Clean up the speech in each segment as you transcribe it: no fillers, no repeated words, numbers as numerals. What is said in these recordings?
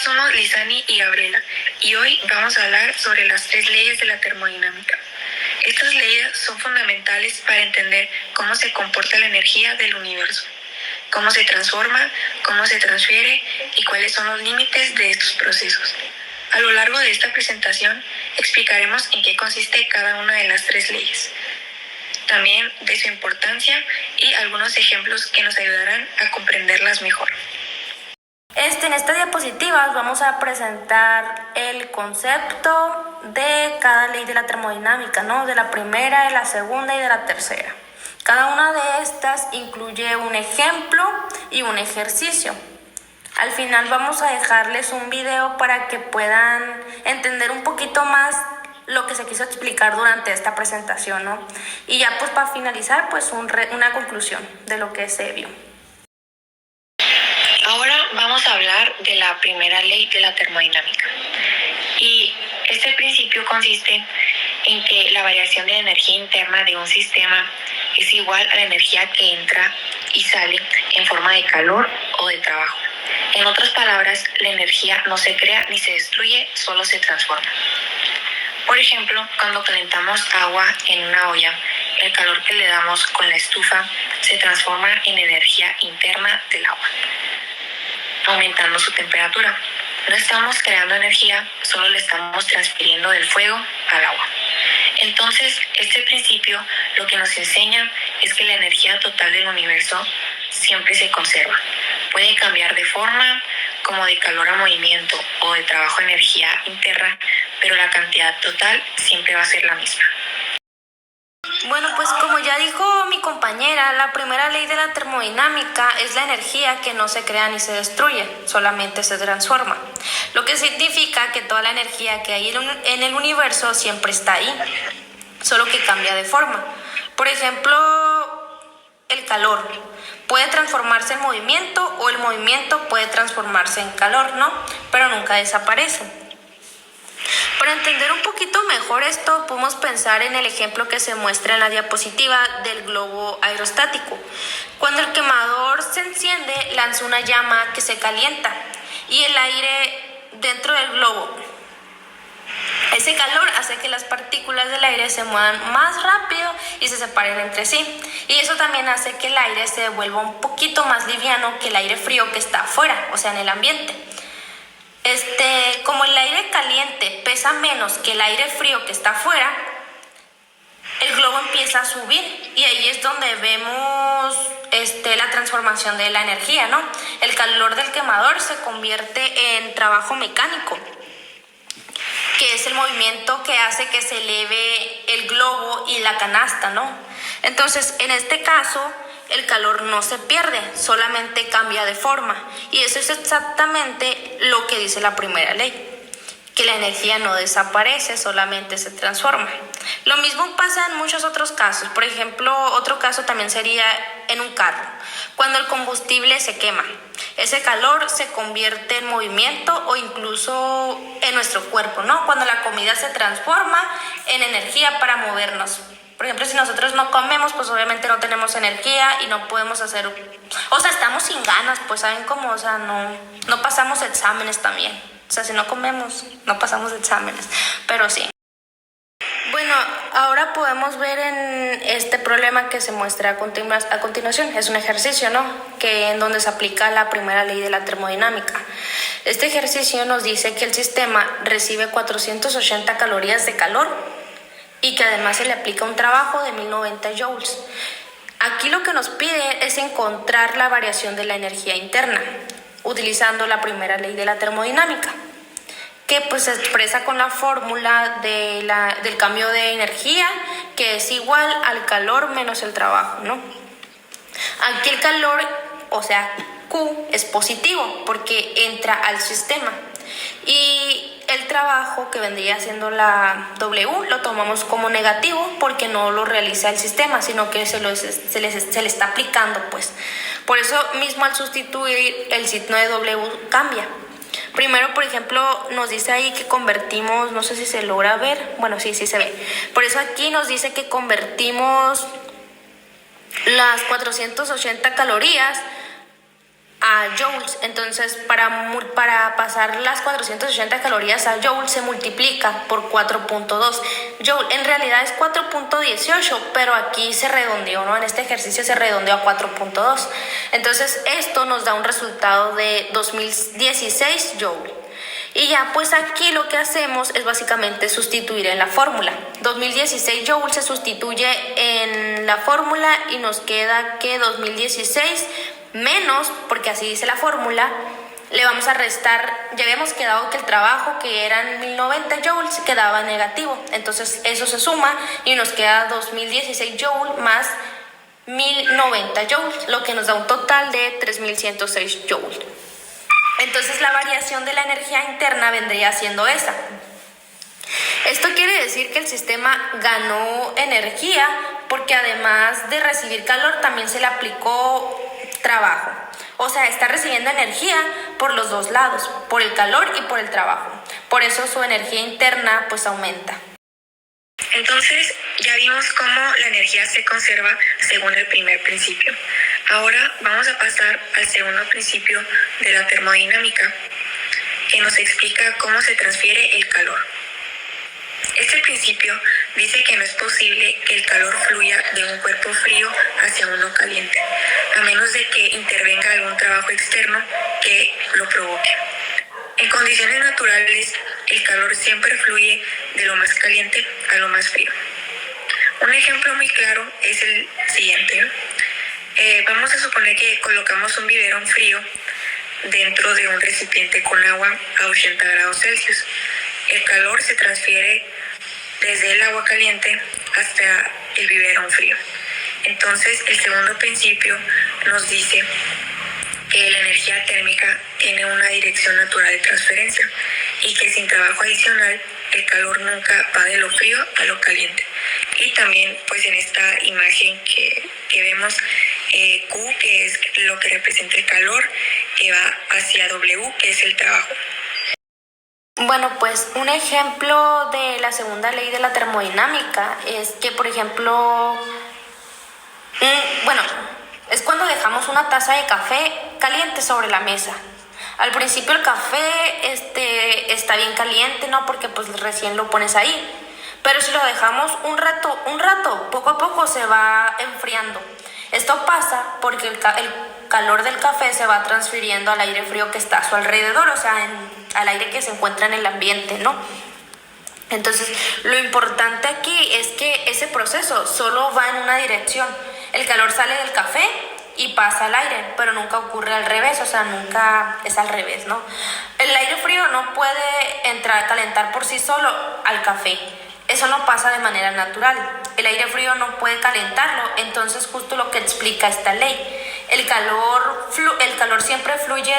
somos Lizani y Gabriela y hoy vamos a hablar sobre las 3 leyes de la termodinámica. Estas leyes son fundamentales para entender cómo se comporta la energía del universo, cómo se transforma, cómo se transfiere y cuáles son los límites de estos procesos. A lo largo de esta presentación explicaremos en qué consiste cada una de las 3 leyes, también de su importancia y algunos ejemplos que nos ayudarán a comprenderlas mejor. En esta diapositiva vamos a presentar el concepto de cada ley de la termodinámica, ¿no? De la primera, de la segunda y de la tercera. Cada una de estas incluye un ejemplo y un ejercicio. Al final vamos a dejarles un video para que puedan entender un poquito más lo que se quiso explicar durante esta presentación, ¿no? Y ya pues para finalizar, pues una conclusión de lo que se vio. Ahora vamos a hablar de la primera ley de la termodinámica. Y este principio consiste en que la variación de la energía interna de un sistema es igual a la energía que entra y sale en forma de calor o de trabajo. En otras palabras, la energía no se crea ni se destruye, solo se transforma. Por ejemplo, cuando calentamos agua en una olla, el calor que le damos con la estufa se transforma en energía interna del agua, aumentando su temperatura. No estamos creando energía, solo le estamos transfiriendo del fuego al agua. Entonces, este principio lo que nos enseña es que la energía total del universo siempre se conserva. Puede cambiar de forma, como de calor a movimiento o de trabajo a energía interna, pero la cantidad total siempre va a ser la misma. Bueno, pues como ya dijo mi compañera, la primera ley de la termodinámica es la energía que no se crea ni se destruye, solamente se transforma. Lo que significa que toda la energía que hay en el universo siempre está ahí, solo que cambia de forma. Por ejemplo, el calor puede transformarse en movimiento o el movimiento puede transformarse en calor, ¿no? Pero nunca desaparece. Para entender un poquito mejor esto, podemos pensar en el ejemplo que se muestra en la diapositiva del globo aerostático. Cuando el quemador se enciende, lanza una llama que se calienta y el aire dentro del globo. Ese calor hace que las partículas del aire se muevan más rápido y se separen entre sí. Y eso también hace que el aire se vuelva un poquito más liviano que el aire frío que está afuera, o sea, en el ambiente. Como el aire caliente pesa menos que el aire frío que está afuera, el globo empieza a subir y ahí es donde vemos la transformación de la energía, ¿no? El calor del quemador se convierte en trabajo mecánico, que es el movimiento que hace que se eleve el globo y la canasta, ¿no? Entonces, en este caso, el calor no se pierde, solamente cambia de forma. Y eso es exactamente lo que dice la primera ley, que la energía no desaparece, solamente se transforma. Lo mismo pasa en muchos otros casos. Por ejemplo, otro caso también sería en un carro. Cuando el combustible se quema, ese calor se convierte en movimiento o incluso en nuestro cuerpo, ¿no? Cuando la comida se transforma en energía para movernos. Por ejemplo, si nosotros no comemos, pues obviamente no tenemos energía y no podemos hacer... O sea, estamos sin ganas, pues ¿saben cómo? O sea, no pasamos exámenes también. O sea, si no comemos, no pasamos exámenes. Pero sí. Bueno, ahora podemos ver en este problema que se muestra a continuación. Es un ejercicio, ¿no? En donde se aplica la primera ley de la termodinámica. Este ejercicio nos dice que el sistema recibe 480 calorías de calor y que además se le aplica un trabajo de 1090 joules. Aquí lo que nos pide es encontrar la variación de la energía interna, utilizando la primera ley de la termodinámica, que pues se expresa con la fórmula del cambio de energía, que es igual al calor menos el trabajo, ¿no? Aquí el calor, o sea, Q, es positivo porque entra al sistema. Y el trabajo, que vendría siendo la W, lo tomamos como negativo porque no lo realiza el sistema, sino que se le está aplicando, pues. Por eso mismo, al sustituir, el signo de W cambia. Primero, por ejemplo, nos dice ahí que convertimos, no sé si se logra ver, bueno, sí se ve. Por eso aquí nos dice que convertimos las 480 calorías a joules. Entonces, para pasar las 480 calorías a joule se multiplica por 4.2. Joule en realidad es 4.18, pero aquí se redondeó, ¿no? En este ejercicio se redondeó a 4.2. Entonces, esto nos da un resultado de 2016 joule. Y ya pues aquí lo que hacemos es básicamente sustituir en la fórmula. 2016 joule se sustituye en la fórmula y nos queda que 2016 menos, porque así dice la fórmula, le vamos a restar, ya habíamos quedado que el trabajo que eran 1090 joules quedaba negativo. Entonces eso se suma y nos queda 2016 joules más 1090 joules, lo que nos da un total de 3106 joules. Entonces la variación de la energía interna vendría siendo esa. Esto quiere decir que el sistema ganó energía porque además de recibir calor también se le aplicó trabajo. O sea, está recibiendo energía por los dos lados, por el calor y por el trabajo. Por eso su energía interna pues aumenta. Entonces, ya vimos cómo la energía se conserva según el primer principio. Ahora vamos a pasar al segundo principio de la termodinámica, que nos explica cómo se transfiere el calor. Este principio dice que no es posible que el calor fluya de un cuerpo frío hacia uno caliente, a menos de que intervenga algún trabajo externo que lo provoque. En condiciones naturales, el calor siempre fluye de lo más caliente a lo más frío. Un ejemplo muy claro es el siguiente. Vamos a suponer que colocamos un biberón frío dentro de un recipiente con agua a 80 grados Celsius. El calor se transfiere desde el agua caliente hasta el biberón frío. Entonces, el segundo principio nos dice que la energía térmica tiene una dirección natural de transferencia y que sin trabajo adicional el calor nunca va de lo frío a lo caliente. Y también pues en esta imagen que vemos Q, que es lo que representa el calor, que va hacia W, que es el trabajo. Bueno, pues un ejemplo de la segunda ley de la termodinámica es que, por ejemplo, es cuando dejamos una taza de café caliente sobre la mesa. Al principio el café está bien caliente, ¿no? Porque pues recién lo pones ahí. Pero si lo dejamos un rato, poco a poco se va enfriando. Esto pasa porque el calor del café se va transfiriendo al aire frío que está a su alrededor, o sea, al aire que se encuentra en el ambiente, ¿no? Entonces, lo importante aquí es que ese proceso solo va en una dirección. El calor sale del café y pasa al aire, pero nunca ocurre al revés, o sea, nunca es al revés, ¿no? El aire frío no puede entrar a calentar por sí solo al café. Eso no pasa de manera natural. El aire frío no puede calentarlo, entonces justo lo que explica esta ley. El calor siempre fluye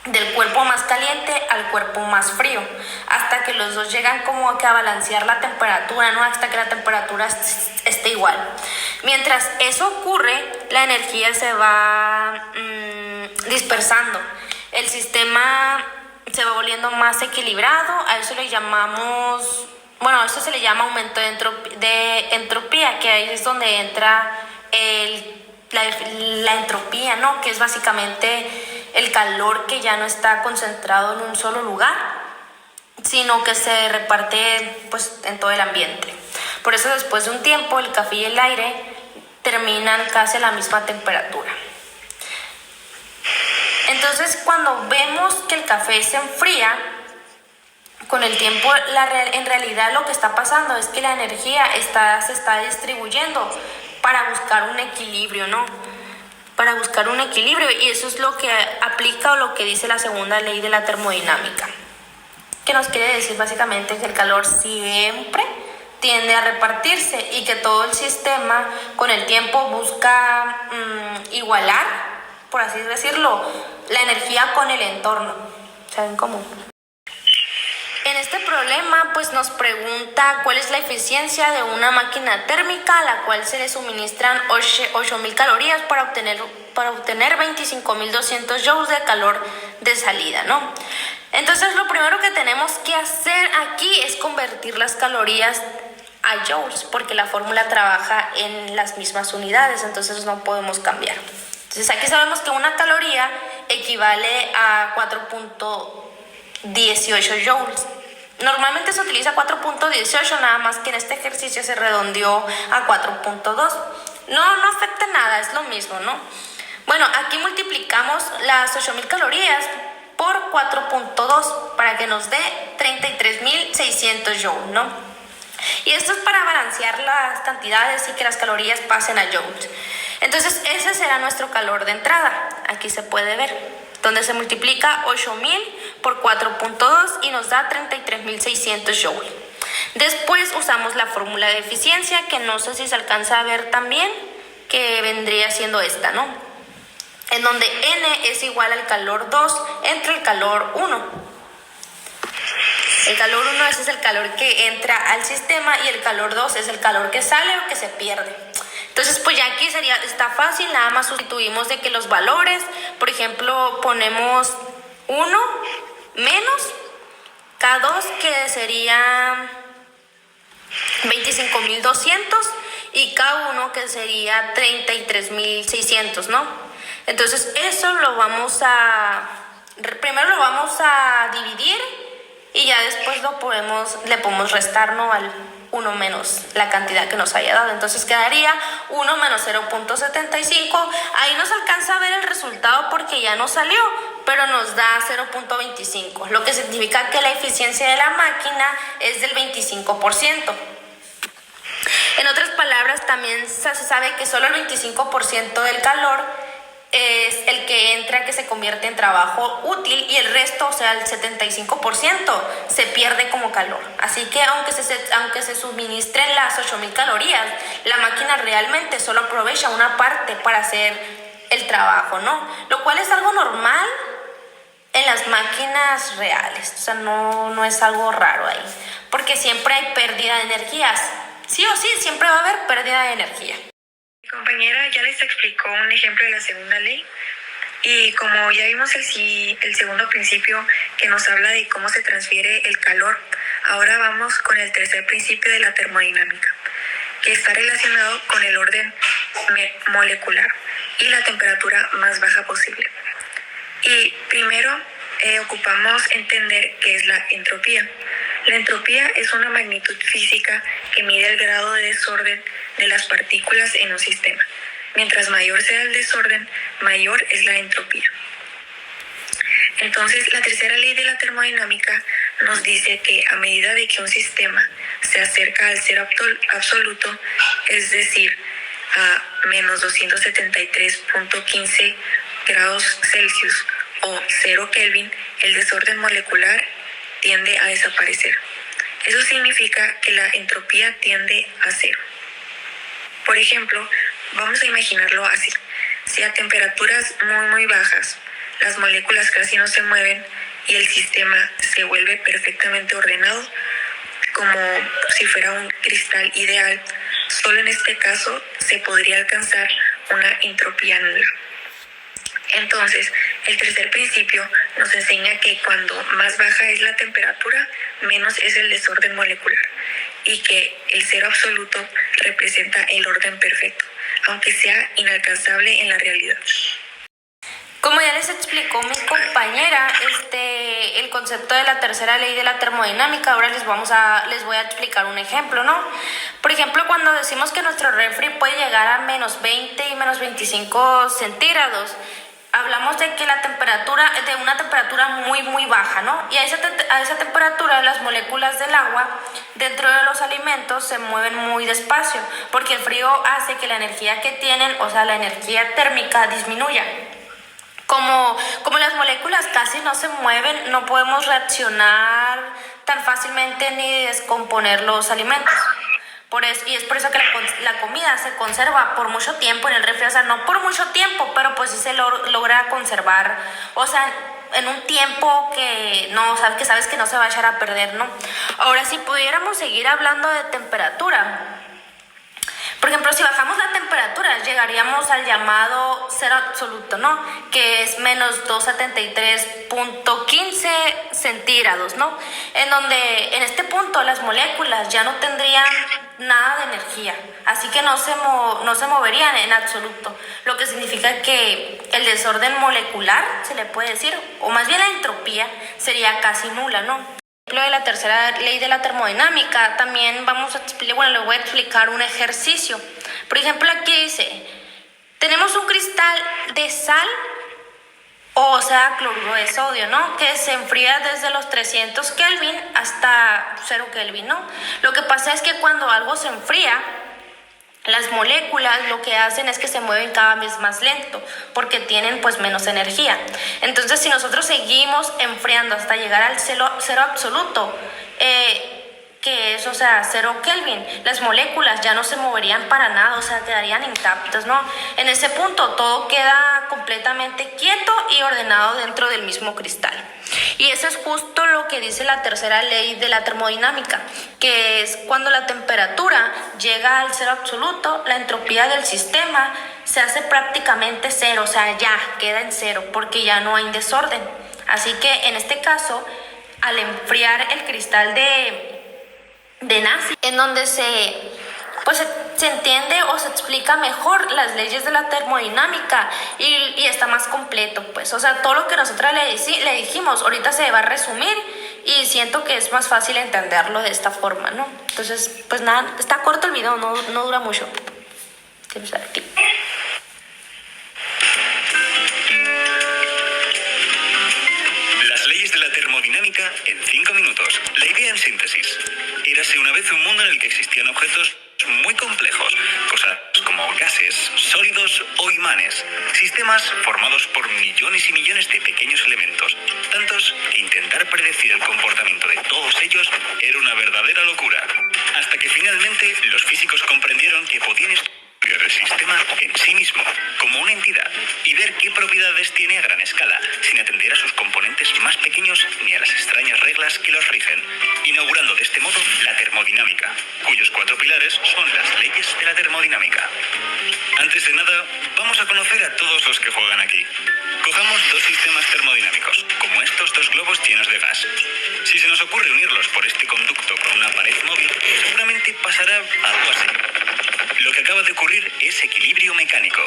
del cuerpo más caliente al cuerpo más frío, hasta que los dos llegan como que a balancear la temperatura, ¿no? Hasta que la temperatura esté igual. Mientras eso ocurre, la energía se va dispersando. El sistema se va volviendo más equilibrado. A eso le llamamos, eso se le llama aumento de entropía, que ahí es donde entra la entropía, ¿no? Que es básicamente el calor que ya no está concentrado en un solo lugar, sino que se reparte pues en todo el ambiente. Por eso después de un tiempo el café y el aire terminan casi a la misma temperatura. Entonces, cuando vemos que el café se enfría con el tiempo, en realidad lo que está pasando es que la energía se está distribuyendo para buscar un equilibrio, ¿no? Para buscar un equilibrio, y eso es lo que aplica o lo que dice la segunda ley de la termodinámica, que nos quiere decir básicamente que el calor siempre tiende a repartirse y que todo el sistema con el tiempo busca igualar, por así decirlo, la energía con el entorno. ¿Saben cómo? En este problema pues nos pregunta cuál es la eficiencia de una máquina térmica a la cual se le suministran 8.000 calorías para obtener 25.200 joules de calor de salida, ¿no? Entonces lo primero que tenemos que hacer aquí es convertir las calorías a joules, porque la fórmula trabaja en las mismas unidades, entonces no podemos cambiar. Entonces aquí sabemos que una caloría equivale a 4.18 joules. Normalmente se utiliza 4.18, nada más que en este ejercicio se redondeó a 4.2. No afecta nada, es lo mismo, ¿no? Bueno, aquí multiplicamos las 8.000 calorías por 4.2 para que nos dé 33.600 joules, ¿no? Y esto es para balancear las cantidades y que las calorías pasen a joules. Entonces ese será nuestro calor de entrada. Aquí se puede ver, donde se multiplica 8.000 por 4.2 y nos da 33.600 joules. Después usamos la fórmula de eficiencia, que no sé si se alcanza a ver también, que vendría siendo esta, ¿no? En donde N es igual al calor 2 entre el calor 1. El calor 1 ese es el calor que entra al sistema y el calor 2 es el calor que sale o que se pierde. Entonces, pues ya aquí está fácil, nada más sustituimos de que los valores, por ejemplo, ponemos 1 menos K2, que sería 25.200, y K1, que sería 33.600, ¿no? Entonces, eso primero lo vamos a dividir y ya después le podemos restar, ¿no?, al 1 menos la cantidad que nos haya dado. Entonces quedaría 1 menos 0.75. Ahí nos alcanza a ver el resultado porque ya nos salió, pero nos da 0.25, lo que significa que la eficiencia de la máquina es del 25%. En otras palabras, también se sabe que solo el 25% del calor es el que entra, que se convierte en trabajo útil, y el resto, o sea, el 75%, se pierde como calor. Así que aunque se suministren las 8.000 calorías, la máquina realmente solo aprovecha una parte para hacer el trabajo, ¿no? Lo cual es algo normal en las máquinas reales, o sea, no es algo raro ahí, porque siempre hay pérdida de energías. Sí o sí, siempre va a haber pérdida de energía. Mi compañera ya les explicó un ejemplo de la segunda ley, y como ya vimos el segundo principio que nos habla de cómo se transfiere el calor, ahora vamos con el tercer principio de la termodinámica, que está relacionado con el orden molecular y la temperatura más baja posible. Y primero ocupamos entender qué es la entropía. La entropía es una magnitud física que mide el grado de desorden de las partículas en un sistema. Mientras mayor sea el desorden, mayor es la entropía. Entonces, la tercera ley de la termodinámica nos dice que a medida de que un sistema se acerca al cero absoluto, es decir, a menos 273.15 grados Celsius o 0 Kelvin, el desorden molecular tiende a desaparecer. Eso significa que la entropía tiende a cero. Por ejemplo, vamos a imaginarlo así. Si a temperaturas muy bajas las moléculas casi no se mueven y el sistema se vuelve perfectamente ordenado, como si fuera un cristal ideal, solo en este caso se podría alcanzar una entropía nula. Entonces, el tercer principio nos enseña que cuando más baja es la temperatura, menos es el desorden molecular, y que el cero absoluto representa el orden perfecto, aunque sea inalcanzable en la realidad. Como ya les explicó mi compañera, el concepto de la tercera ley de la termodinámica, ahora les voy a explicar un ejemplo, ¿no? Por ejemplo, cuando decimos que nuestro refri puede llegar a menos 20 y menos 25 centígrados, hablamos de que de una temperatura muy baja, ¿no? Y a esa temperatura las moléculas del agua dentro de los alimentos se mueven muy despacio, porque el frío hace que la energía que tienen, o sea, la energía térmica, disminuya. Como las moléculas casi no se mueven, no podemos reaccionar tan fácilmente ni descomponer los alimentos. Y es por eso que la comida se conserva por mucho tiempo en el refri, o sea, no por mucho tiempo, pero pues sí se logra conservar, o sea, en un tiempo que sabes que no se va a echar a perder, ¿no? Ahora, si pudiéramos seguir hablando de temperatura, por ejemplo, si bajamos la temperatura temperaturas llegaríamos al llamado cero absoluto, ¿no? Que es menos 273.15 centígrados, ¿no? En donde en este punto las moléculas ya no tendrían nada de energía, así que no se moverían en absoluto, lo que significa que el desorden molecular, se le puede decir, o más bien la entropía, sería casi nula, ¿no? Lo de la tercera ley de la termodinámica, también le voy a explicar un ejercicio. Por ejemplo, aquí dice, tenemos un cristal de sal, o sea, cloruro de sodio, ¿no? Que se enfría desde los 300 Kelvin hasta 0 Kelvin, ¿no? Lo que pasa es que cuando algo se enfría, las moléculas lo que hacen es que se mueven cada vez más lento porque tienen pues menos energía. Entonces, si nosotros seguimos enfriando hasta llegar al cero absoluto, que es, o sea, 0 Kelvin, las moléculas ya no se moverían para nada, o sea, quedarían intactas, ¿no? En ese punto todo queda completamente quieto y ordenado dentro del mismo cristal. Y eso es justo lo que dice la tercera ley de la termodinámica, que es cuando la temperatura llega al cero absoluto, la entropía del sistema se hace prácticamente cero, o sea, ya queda en cero, porque ya no hay desorden. Así que en este caso, al enfriar el cristal de Nazi, en donde se entiende o se explica mejor las leyes de la termodinámica y está más completo, pues, o sea, todo lo que nosotros le dijimos ahorita se va a resumir y siento que es más fácil entenderlo de esta forma, ¿no? Entonces, pues nada, está corto el video, no dura mucho. Las leyes de la termodinámica en 5 minutos. La idea en síntesis. Érase una vez un mundo en el que existían objetos muy complejos, cosas como gases, sólidos o imanes, sistemas formados por millones y millones de pequeños elementos, tantos que intentar predecir el comportamiento de todos ellos era una verdadera locura, hasta que finalmente los físicos comprendieron que podían estudiar el sistema en sí mismo, como una entidad, y ver qué propiedades tiene a gran escala, sin atender a sus componentes más pequeños ni a las extrañas reglas que los rigen, inaugurando de este modo la termodinámica, cuyos 4 pilares son las leyes de la termodinámica. Antes de nada, vamos a conocer a todos los que juegan aquí. Cojamos 2 sistemas termodinámicos, como estos 2 globos llenos de gas. Si se nos ocurre unirlos por este conducto con una pared móvil, seguramente pasará algo así. Lo que acaba de ocurrir es equilibrio mecánico.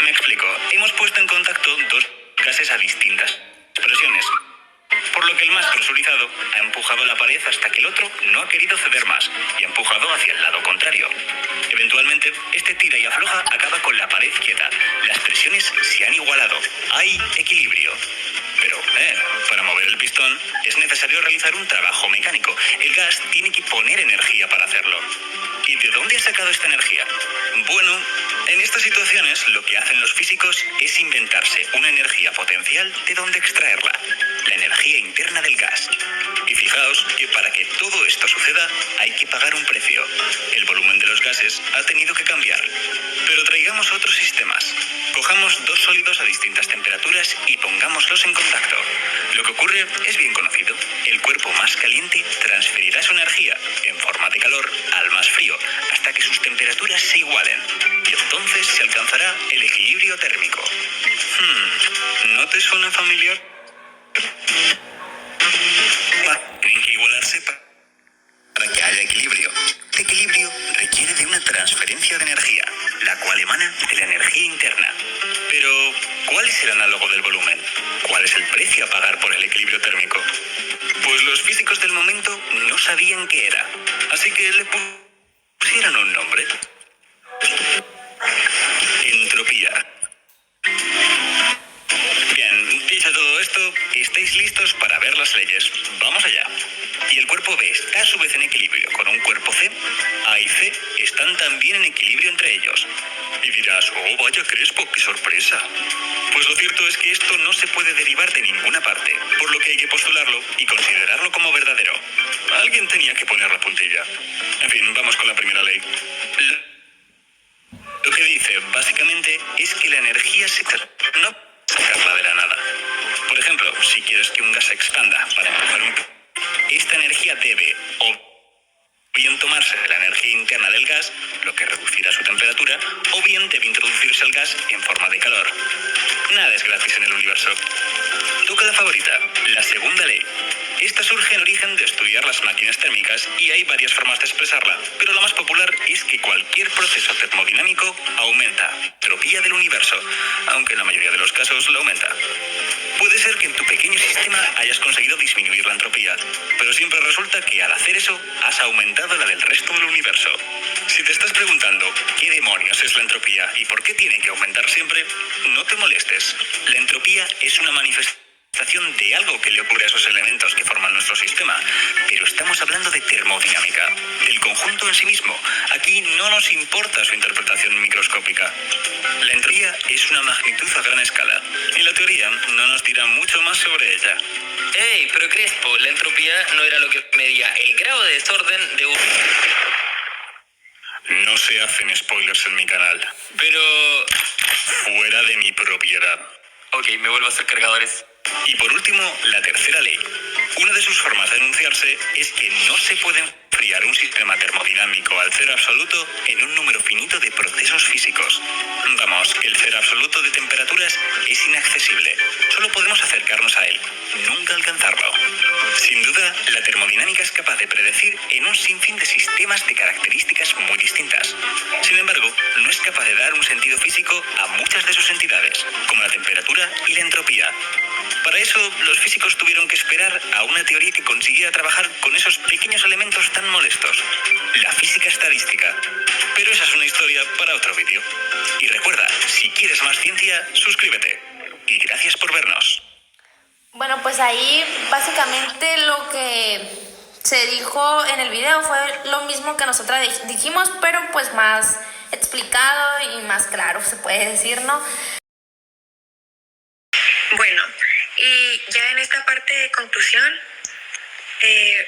Me explico. Hemos puesto en contacto 2 gases a distintas presiones, por lo que el más presurizado ha empujado la pared hasta que el otro no ha querido ceder más y ha empujado hacia el lado contrario. Eventualmente, este tira y afloja acaba con la pared quieta. Las presiones se han igualado. Hay equilibrio. Pero, para mover el pistón es necesario realizar un trabajo mecánico. El gas tiene que poner energía para hacerlo. ¿Y de dónde ha sacado esta energía? Bueno, en estas situaciones lo que hacen los físicos es inventarse una energía potencial de donde extraerla, la energía interna del gas. Y fijaos que para que todo esto suceda hay que pagar un precio. El volumen de los gases ha tenido que cambiar. Pero traigamos otros sistemas. Cojamos 2 sólidos a distintas temperaturas y pongámoslos en contacto. Lo que ocurre es bien conocido. El cuerpo más caliente transferirá su energía en forma de calor al más frío hasta que sus temperaturas se igualen. Y entonces se alcanzará el equilibrio térmico. ¿No te suena familiar? Tienen que igualarse para que haya equilibrio. El equilibrio requiere de una transferencia de energía, la cual emana de la energía interna. Pero, ¿cuál es el análogo del volumen? ¿Cuál es el precio a pagar por el equilibrio térmico? Pues los físicos del momento no sabían qué era, así que le pusieron un nombre. Entropía. Bien, dicho todo esto, estáis listos para ver las leyes. Vamos allá. Y el cuerpo B está a su vez en equilibrio con un cuerpo C. A y C están también en equilibrio entre ellos. Y dirás, oh vaya crespo, qué sorpresa. Pues lo cierto es que esto no se puede derivar de ninguna parte, por lo que hay que postularlo y considerarlo como verdadero. Alguien tenía que poner la puntilla. En fin, vamos con la primera ley. Lo que dice, básicamente, es que la energía no sacarla de la nada. Por ejemplo, si quieres que un gas se expanda para empujar esta energía debe o bien tomarse de la energía interna del gas, lo que reducirá su temperatura, o bien debe introducirse el gas en forma de calor. Nada es gratis en el universo. Toca la favorita, la segunda ley. Esta surge en origen de estudiar las máquinas térmicas y hay varias formas de expresarla, pero la más popular es que cualquier proceso termodinámico aumenta la entropía del universo, aunque en la mayoría de los casos la aumenta. Puede ser que en tu pequeño sistema hayas conseguido disminuir la entropía, pero siempre resulta que al hacer eso has aumentado la del resto del universo. Si te estás preguntando qué demonios es la entropía y por qué tiene que aumentar siempre, no te molestes. La entropía es una manifestación de algo que le ocurre a esos elementos que forman nuestro sistema, pero estamos hablando de termodinámica, del conjunto en sí mismo. Aquí no nos importa su interpretación microscópica. La entropía es una magnitud a gran escala, y la teoría no nos dirá mucho más sobre ella. ¡Ey, pero Crespo! La entropía no era lo que medía el grado de desorden de un... No se hacen spoilers en mi canal. Pero... Fuera de mi propiedad. Ok, me vuelvo a hacer cargadores. Y por último, la tercera ley. Una de sus formas de enunciarse es que no se puede enfriar un sistema termodinámico al cero absoluto en un número finito de procesos físicos. Vamos, que el cero absoluto de temperaturas es inaccesible. Solo podemos acercarnos a él, nunca alcanzarlo. Sin duda, la termodinámica es capaz de predecir en un sinfín de sistemas de características muy distintas. Sin embargo, no es capaz de dar un sentido físico a muchas de sus entidades, como la temperatura y la entropía. Para eso, los físicos tuvieron que esperar a una teoría que consiguiera trabajar con esos pequeños elementos tan molestos, la física estadística. Pero esa es una historia para otro vídeo. Y recuerda, si quieres más ciencia, suscríbete. Y gracias por vernos. Bueno, pues ahí básicamente lo que se dijo en el video fue lo mismo que nosotras dijimos, pero pues más explicado y más claro, se puede decir, ¿no? Bueno, y ya en esta parte de conclusión,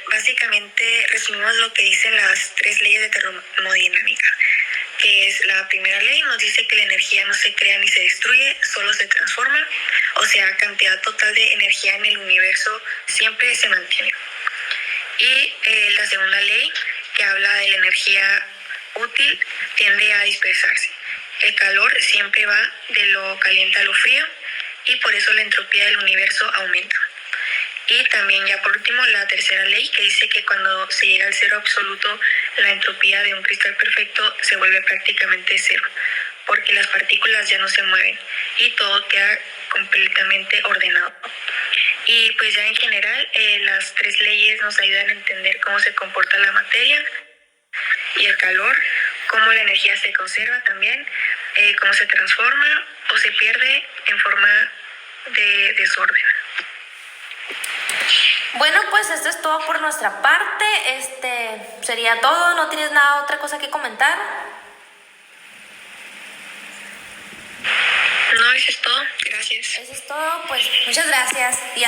básicamente resumimos lo que dicen las 3 leyes de termodinámica, que es la primera ley, nos dice que la energía no se crea ni se destruye, solo se transforma, o sea, cantidad total de energía en el universo siempre se mantiene. Y la segunda ley, que habla de la energía útil, tiende a dispersarse. El calor siempre va de lo caliente a lo frío y por eso la entropía del universo aumenta. Y también ya por último la tercera ley, que dice que cuando se llega al cero absoluto, la entropía de un cristal perfecto se vuelve prácticamente cero, porque las partículas ya no se mueven y todo queda completamente ordenado. Y pues ya en general las 3 leyes nos ayudan a entender cómo se comporta la materia y el calor, cómo la energía se conserva también, cómo se transforma o se pierde en forma de desorden. Bueno, pues esto es todo por nuestra parte. Sería todo. ¿No tienes nada, otra cosa que comentar? No, eso es todo. Gracias. Eso es todo. Pues muchas gracias y